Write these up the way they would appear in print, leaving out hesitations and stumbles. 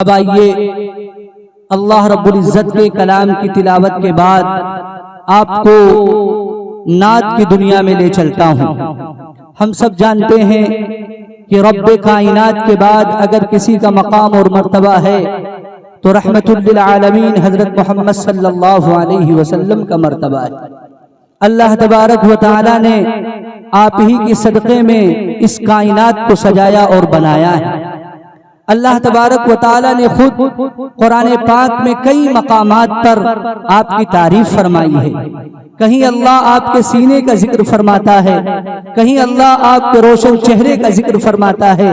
अब आइए अल्लाह रब्बुल इज़्ज़त के कलाम की तिलावत के बाद आपको नात की दुनिया में ले चलता हूँ। हम सब जानते हैं कि रब्बे कायनात के बाद अगर किसी का मकाम और मर्तबा है तो रहमतुल लिल आलमीन हजरत मोहम्मद सल्लल्लाहु अलैहि वसल्लम का मर्तबा है। अल्लाह तबारक व तआला ने आप ही के सदक़े में इस कायनात को सजाया और बनाया है। अल्लाह तबारक व तआला ने खुद कुरान पाक में कई मकामात पर आपकी तारीफ फरमाई है। कहीं अल्लाह आपके सीने का जिक्र फरमाता है, कहीं अल्लाह आपके रोशन चेहरे का जिक्र फरमाता है,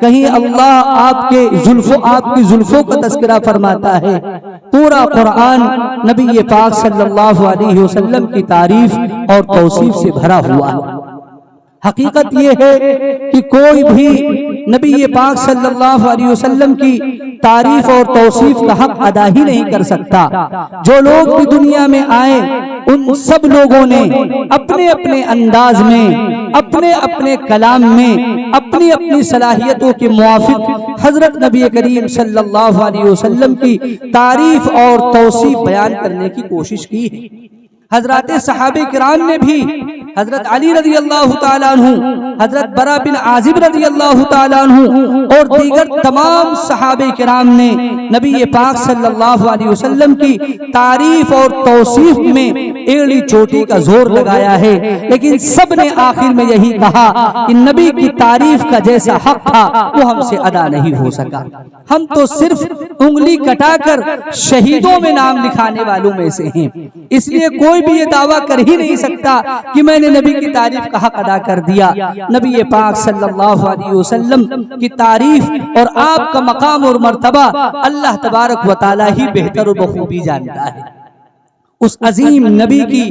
कहीं अल्लाह आपकी जुल्फों का तस्करा फरमाता है। पूरा कुरान नबी पाक सल्लल्लाहु अलैहि वसल्लम की तारीफ और तौसीफ से भरा हुआ है। हकीकत यह है कि कोई भी नबी पाक सल्लल्लाहु अलैहि वसल्लम की तारीफ और तौसीफ का हक अदा ही नहीं कर सकता। जो लोग भी दुनिया में आए उन सब लोगों ने अपने अपने अंदाज में, अपने अपने कलाम में, अपनी अपनी सलाहियतों के मुआफिक हजरत नबी करीम सल्लल्लाहु अलैहि वसल्लम की तारीफ और तौसीफ बयान करने की कोशिश की है। हजरत सहाबे किराम ने भी हजरत अली रज़ी अल्लाह ताला अन्हु, हजरत बरा बिन आजिब रज़ी अल्लाह ताला अन्हु और दीगर तमाम सहाबे किराम ने नबी पाक सल्लल्लाहु अलैहि वसल्लम की तारीफ और तौसीफ में एड़ी चोटी का जोर लगाया है। लेकिन सब ने आखिर में यही कहा कि नबी की तारीफ का जैसा हक था वो हमसे अदा नहीं हो सका। हम तो सिर्फ उंगली कटाकर शहीदों में नाम लिखाने वालों में से हैं। इसलिए कोई भी ये दावा कर ही नहीं सकता कि मैंने नबी की तारीफ का हक अदा कर दिया। नबी पाक सल्लल्लाहु अलैहि वसल्लम की तारीफ और आपका मकाम और मर्तबा अल्लाह तबारक व तआला ही बेहतर और बखूबी जानता है। उस अजीम नबी की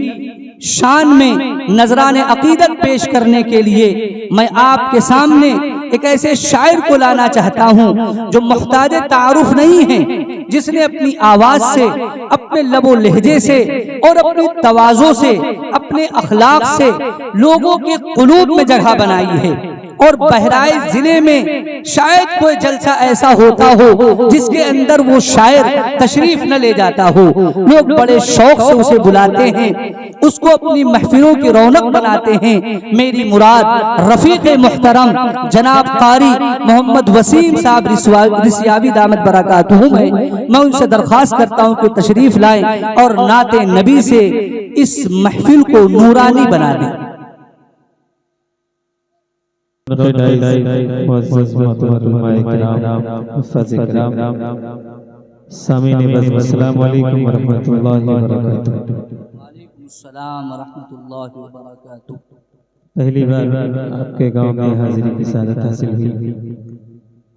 शान में नजराने अकीदत पेश करने के लिए मैं आपके सामने एक ऐसे शायर को लाना चाहता हूँ जो मुहताज तारुफ नहीं है, जिसने अपनी आवाज से, अपने लबो लहजे से और अपनी तवाज़ो से, अपने अखलाक से लोगों के कुलूब में जगह बनाई है। और बहराइच जिले में शायद कोई जलसा ऐसा होता हो जिसके अंदर वो शायर तशरीफ न ले जाता हो। लोग बड़े शौक से उसे बुलाते हैं, उसको अपनी महफिलों की रौनक बनाते हैं। मेरी मुराद रफीक मुहतरम जनाब कारी मोहम्मद वसीम साहब रिसियावी दामत बरकातुहुम है। मैं उनसे दरख्वास्त करता हूँ कि तशरीफ लाएं और नाते नबी से इस महफिल को नूरानी बना दें। पहली बार आपके गांव में हाजिरी की सादत हासिल हुई।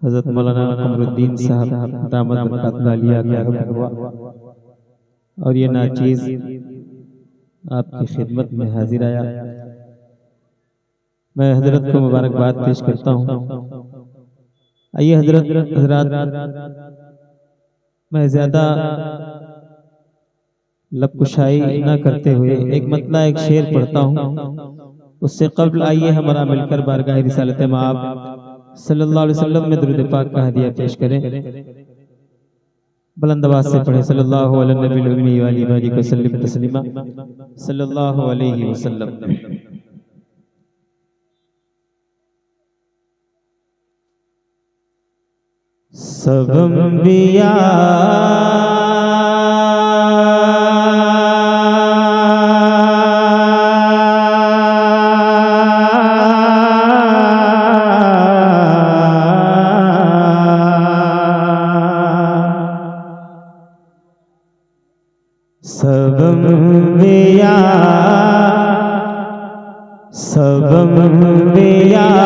हजरत मौलाना कमरुद्दीन साहब दामत बरकातुहु आलिया का हुक्म हुआ और ये नाचीज आपकी खिदमत में हाजिर आया। मैं हजरत को मुबारकबाद पेश करता हूँ। आइए हजरत मैं ज्यादा लबकुशाई न करते हुए एक मतला एक शेर पढ़ता हूँ। उससे कब्ल आइए हमारा मिलकर बारगाह रिसालत माब सल्लल्लाहु अलैहि वसल्लम में दुरूद पाक का हदिया पेश करें। बुलंद आवाज से पढ़े सल्लल्लाहु अलैहि वसल्लम तस्लीमा सल्लल्लाहु अलैहि वसल्लम। सब अंबिया सब अंबिया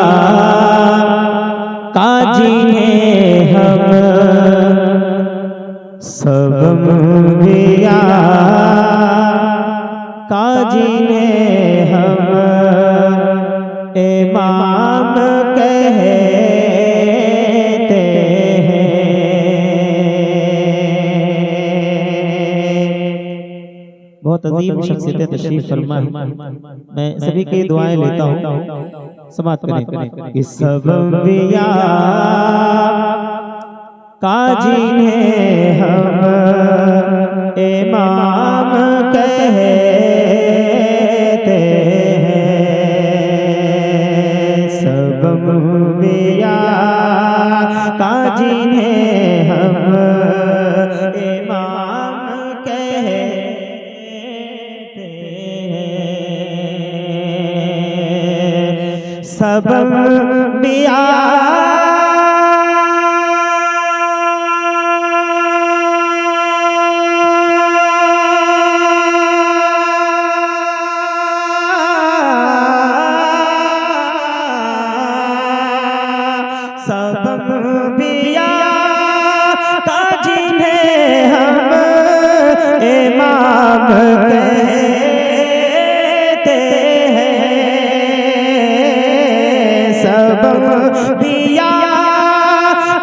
काजी हैं हम, सब अंबिया काजी हैं हम, इमाम कहते हैं। बहुत अजीम शख्सियत तशरीफ फरमा है। मैं सभी की दुआएं लेता हूँ, समाप्त करें। कि सब अंबिया का जिन्हें हम इमाम कहते हैं, सब अंबिया का जिन्हें हम इमाम कहते हैं, सब अंबिया सब अंबिया का जिन्हें हम इमाम कहते हैं, सब अंबिया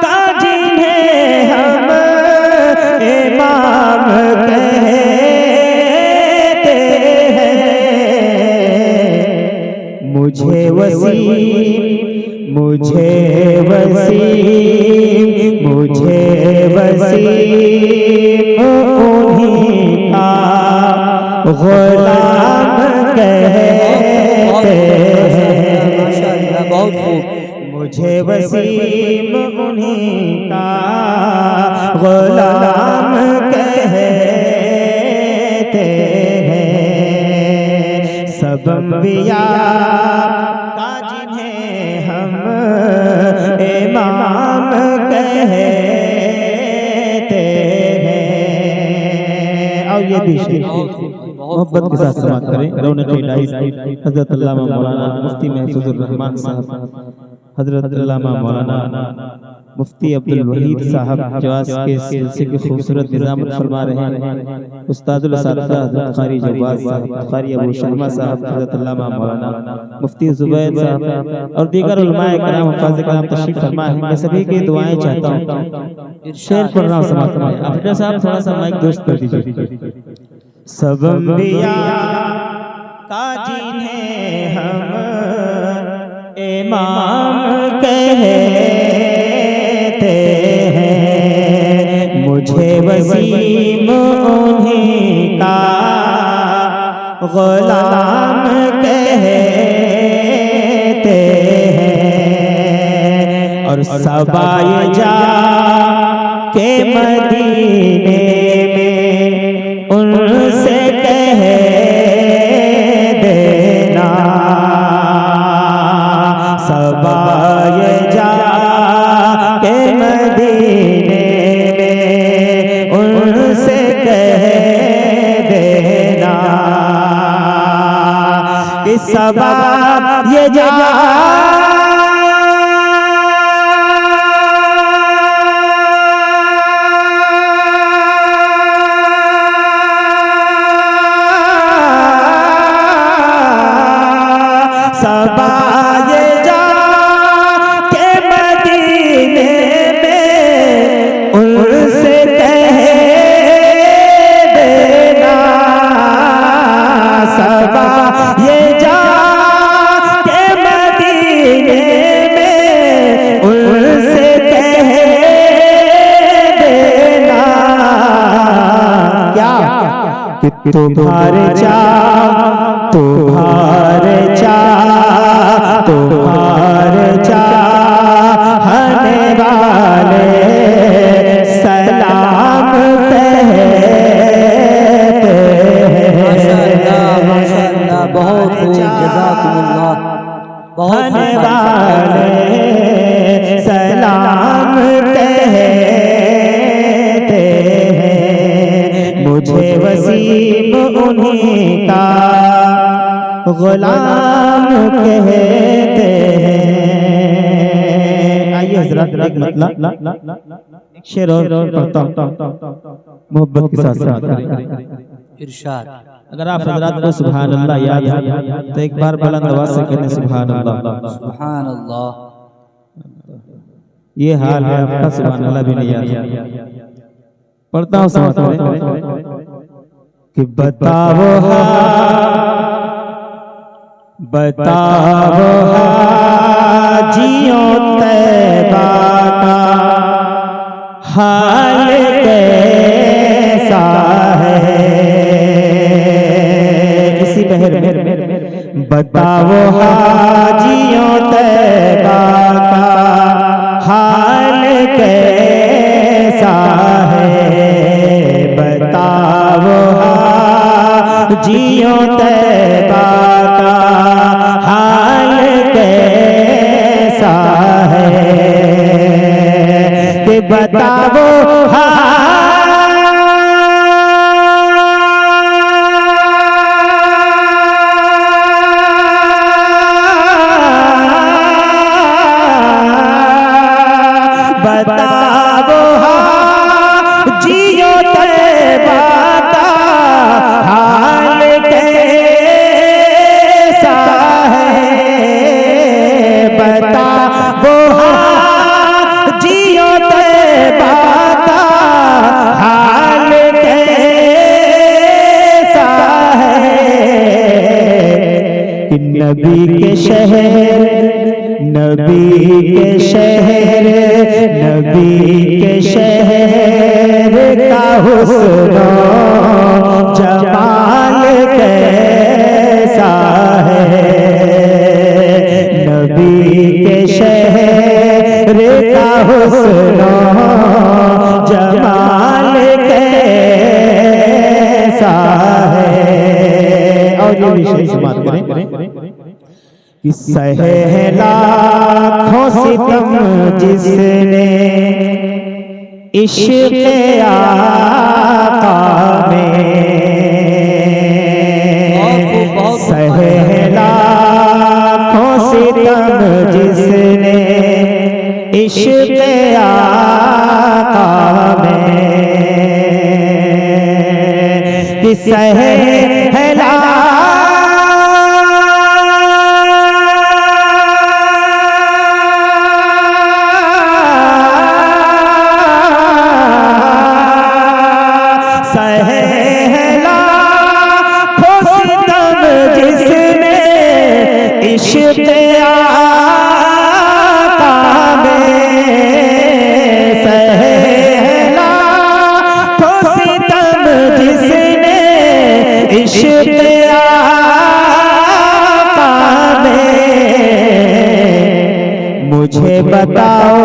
का जिन्हें हम इमाम कहते हैं, मुझे वसीम मुझे वसीम मुझे वसीम उन्हीं का गुलाम कहते हैं, मुझे वसीम उन्हीं का गुलाम कहते हैं, सब अंबिया का जिन्हें हम इमाम कहते हैं। और ये भी मोहब्बत के साथ समाप्त करें। रौनक-ए डाइस हजरत अल्लामा मौलाना मुफ्ती महफूजुर रहमान साहब, हजरत अल्लामा मौलाना मुफ्ती अब्दुल वहीद साहब जवास के सिलसिले की खूबसूरत निज़ामत फरमा रहे हैं। उस्तादुल असातिज़ा हजरत क़ारी जवास साहब, क़ारी अबू शहमा साहब, हजरत अल्लामा मौलाना मुफ्ती ज़ुबैर साहब और दीगर उलमाए कराम हफ़ाज़ कराम तशरीफ़ फरमा है। मैं सभी की दुआएं चाहता हूँ। शेर पढ़ रहा हूँ समाप्त करें। अफजल साहब थोड़ा सा माइक दुरुस्त कर दीजिए। सब अंबिया का जिन्हें हम इमाम कहते हैं, मुझे वसीम उन्हीं का गुलाम कहते हैं, और सबाए जा के मदीने में उनसे कह देना, सबाए जा के मदीने में उनसे कह देना, कि सबा ये जा सबाए जा के मदीने में उनसे कह देना, सबाए जा के मदीने में उनसे कह देना, क्या कि तुम्हारे चाहने वाले सलाम कहते हैं। माशाअल्लाह, बहुत खूब, जज़ाकुमुल्लाह। कहने वाले सलाम कहते हैं, मुझे वसीम उन्हीं का गुलाम कहते हैं। आइए हज़रात एक मतलब शेर और पढ़ता हूँ, मोहब्बत के साथ समाप्त करें। इरशाद। अगर आप हज़रात को सुभान अल्लाह याद है तो एक बार बुलंद आवाज़ से कहने सुभान अल्लाह। सुभान अल्लाह। ये हाल है आपका, सुभान अल्लाह भी नहीं याद। पढ़ता हूँ समाप्त करें। कि बताओ हाजियों तैबा का हाल कैसा है। इसी बहर में बताओ हाजियों तैबा का हाल कैसा है। बताओ हाजियों तैबा का हाल कैसा है। कि बताओ बताओ हाजियों तैबा का हाल कैसा है। बताओ हाजियों तैबा का हाल कैसा है। कि नबी के शहर नबी के शहर नबी के शहर का हुस्न जमाल कैसा है। नबी के शहर का हुस्न जमाल कैसा है। और ये विषय से बात करें कि सहे लाखों सितम जिसने इश्क़ आका में। सहे लाखों सितम जिसने इश्क़ आका में। कि सहे इश्क़ आका में। सहला तो सितम जिसने इश्क़ आका में। मुझे बताओ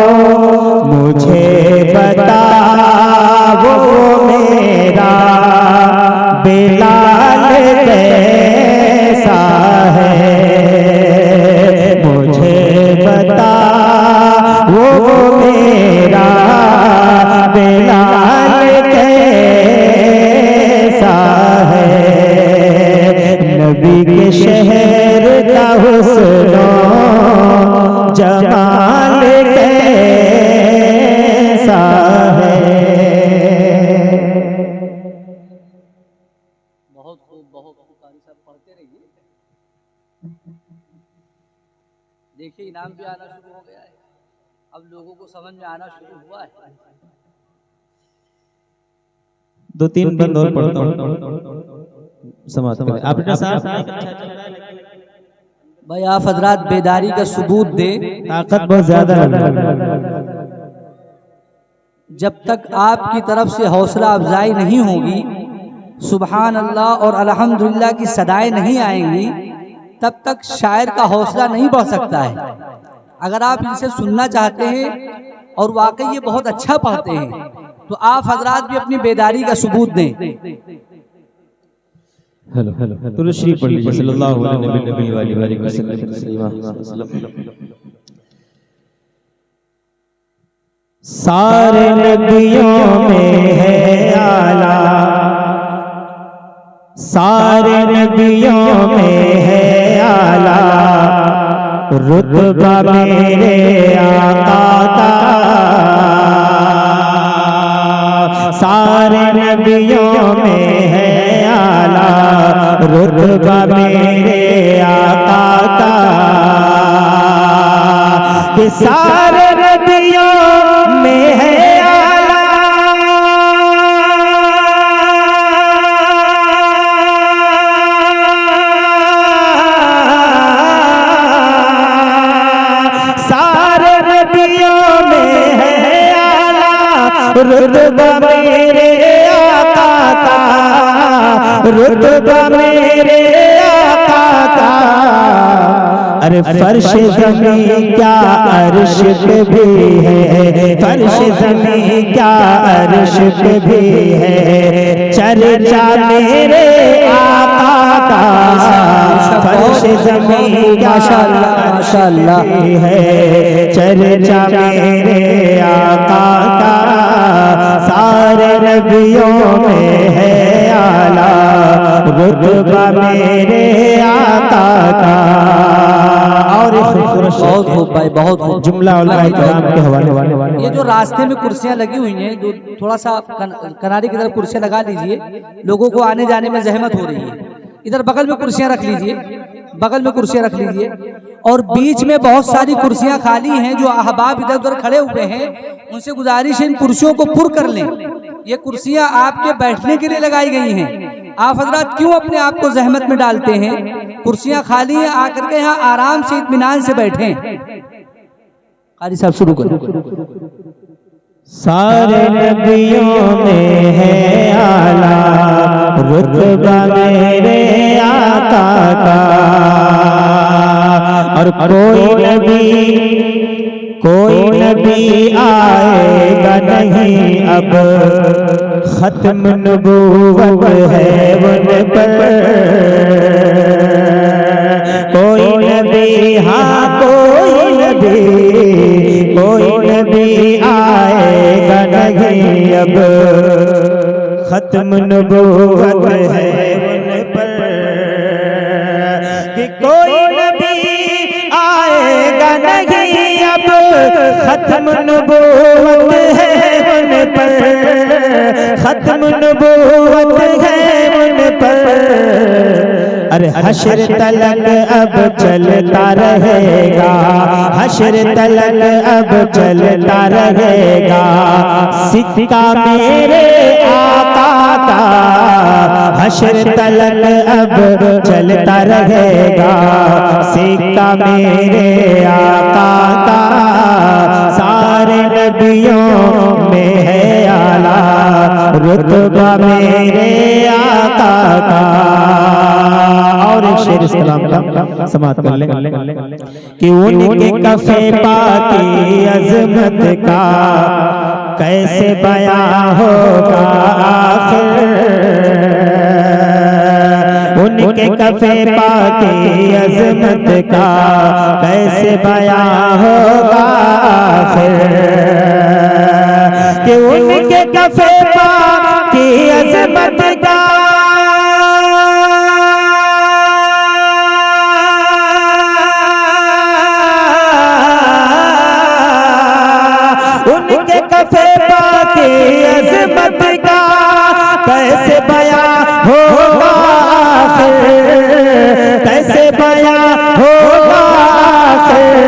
मेरा बिलाल कैसा है। वो मेरा बिलाल कैसा है। नबी के शहर का हुस्न जमाल कैसा है। बहुत खूब कारी साहब पढ़ते रहिए। देखिए इनाम भी आना शुरू हो गया है। अब लोगों को समझ में आना शुरू हुआ है। 2-3 बंद और पढ़ता हूँ समाप्त करें। आपने साहब भाई आप हजरात बेदारी का सबूत दे। ताकत बहुत ज्यादा है। जब तक आपकी तरफ से हौसला अफजाई नहीं होगी, सुबहान अल्लाह और अल्हम्दुलिल्लाह की सदाएं नहीं आएंगी, तब तक शायर का हौसला नहीं बढ़ सकता है। अगर आप इनसे सुनना चाहते हैं और वाकई ये बहुत अच्छा पढ़ते हैं तो आप हजरात भी अपनी बेदारी का सबूत दें। हेलो तुरंत शरीफ पढ़ लीजिए। सल्लल्लाहु अलैहि वसल्लम। सारे नबियों में है आला, सारे नबियों में है आला, रुतबा मेरे आका का। सारे नबियों में है आला, रुतबा मेरे आका का। कि सारे नबियों में है आला, सारे नबियों में है आला, रुतबा मेरे आका का, रुतबा मेरे आका का। अरे फर्श ज़मीं क्या अर्श पे भी है, फर्श ज़मीं क्या अर्श पे भी है, चर्चा मेरे आका का। फर्श ज़मीं क्या माशाअल्लाह है, चर्चा मेरे आका का। सारे नबियों में है आला, रुतबा मेरे आका का। और बहुत खूब भाई, बहुत खूब। जुमला उलमा इकराम के हवाले। ये जो रास्ते में कुर्सियां लगी हुई हैं, जो थोड़ा सा किनारे की तरफ कुर्सियां लगा लीजिए, लोगों को आने जाने में जहमत हो रही है। इधर बगल में कुर्सियां रख लीजिए, बगल में कुर्सियां रख लीजिए। और बीच में बहुत सारी कुर्सियां खाली हैं, जो अहबाब इधर उधर खड़े हुए हैं, उनसे गुजारिश है इन कुर्सियों को पुर कर लें। ये कुर्सियां आपके बैठने के लिए लगाई गई हैं। आप हजरात क्यों अपने आप को जहमत में डालते हैं? कुर्सियां खाली हैं, आकर के यहाँ आराम से इत्मीनान से बैठें। कारी साहब शुरू करें। सारे नबियों में है आला, रुतबा मेरे आका का। और कोई नबी आएगा नहीं अब, खत्म नबूवत है उन पर। कोई नबी, हाँ कोई नबी आएगा नहीं अब, खत्म नबूवत है उन पर। कि कोई नबी आएगा नहीं अब, खत्म नबूवत है उन पर, खत्म नबूवत है उन पर। अरे हश्र तलक अब चलता रहेगा, हश्र तलक अब चलता रहेगा, सिक्का मेरे आका का। हश्र तलक अब चलता रहेगा, सिक्का मेरे आका का। सारे नबियों में है आला, रुतबा मेरे आका का। और एक शेर इस कलाम का समाप्त कर लें कि उनके कफ़े पाकी अज़मत का कैसे बयां होगा आखिर। उनके कफ़े पाकी अज़मत का कैसे बयां होगा आखिर। कि उनके कफ़े पाकी अज़मत का अज़मत का कैसे बयां होगा आखिर, कैसे बयां होगा आखिर।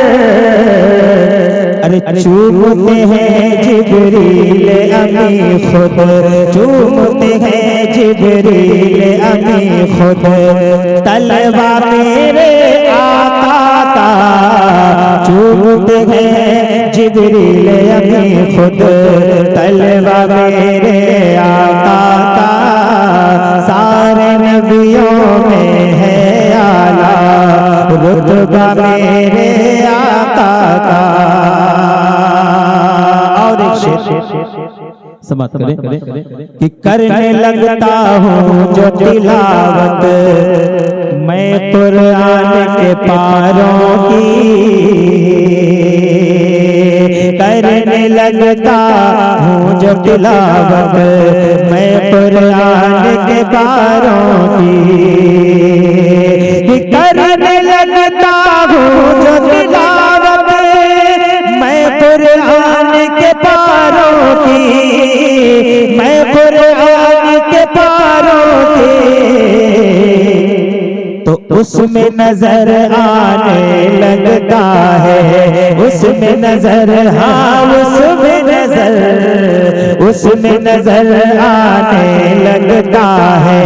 अरे चूमते हैं जिब्रील अमी खुद, चूमते हैं जिब्रील अमी खुद, तलवा मेरे आका का। चूमते हैं जिब्रील अमी खुद, तलवा मेरे आका का। सारे नबियों में है आला, रुतबा मेरे आका का। और एक शेर समाप्त करें कि करने लगता हूँ जो तिलावत मैं कुरान के पारों की, करने लगता हूँ जो तिलावत मैं कुरान के पारों की। करने लगता हूँ जो तिलावत मैं कुरान के पारों की, मैं कुरान के पारों की। तो उसमें नजर आने लगता है, उसमें नजर, हाँ उसमें नजर आने लगता है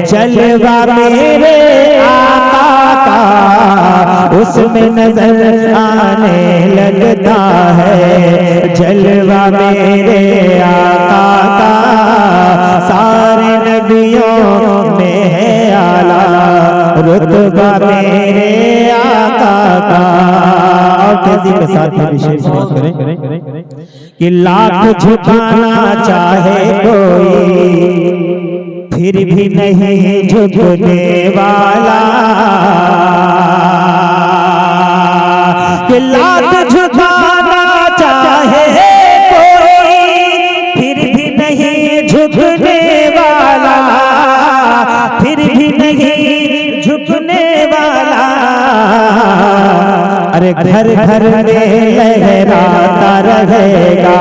जलवा मेरे आका का। उसमें नजर आने लगता है जलवा मेरे आका का। सारे नबियों में है आला रुतबा मेरे आका का। और तेजी के साथ विशेष बात करें कि लाख झुकाना चाहे कोई फिर भी नहीं झुकने वाला। कि लाख झुकाना चाहे कोई फिर भी नहीं झुकने वाला, फिर भी नहीं झुकने वाला। अरे घर घर में लहराता रहेगा,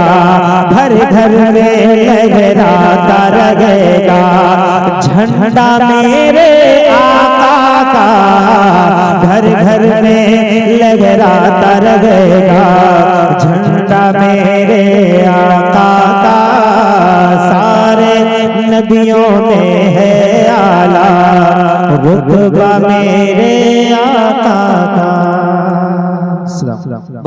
घर घर में लहराता रहेगा झंडा मेरे आका का। घर घर में लहराता रहेगा झंडा मेरे आका का। सारे नबियों में है आला रुतबा मेरे आका का।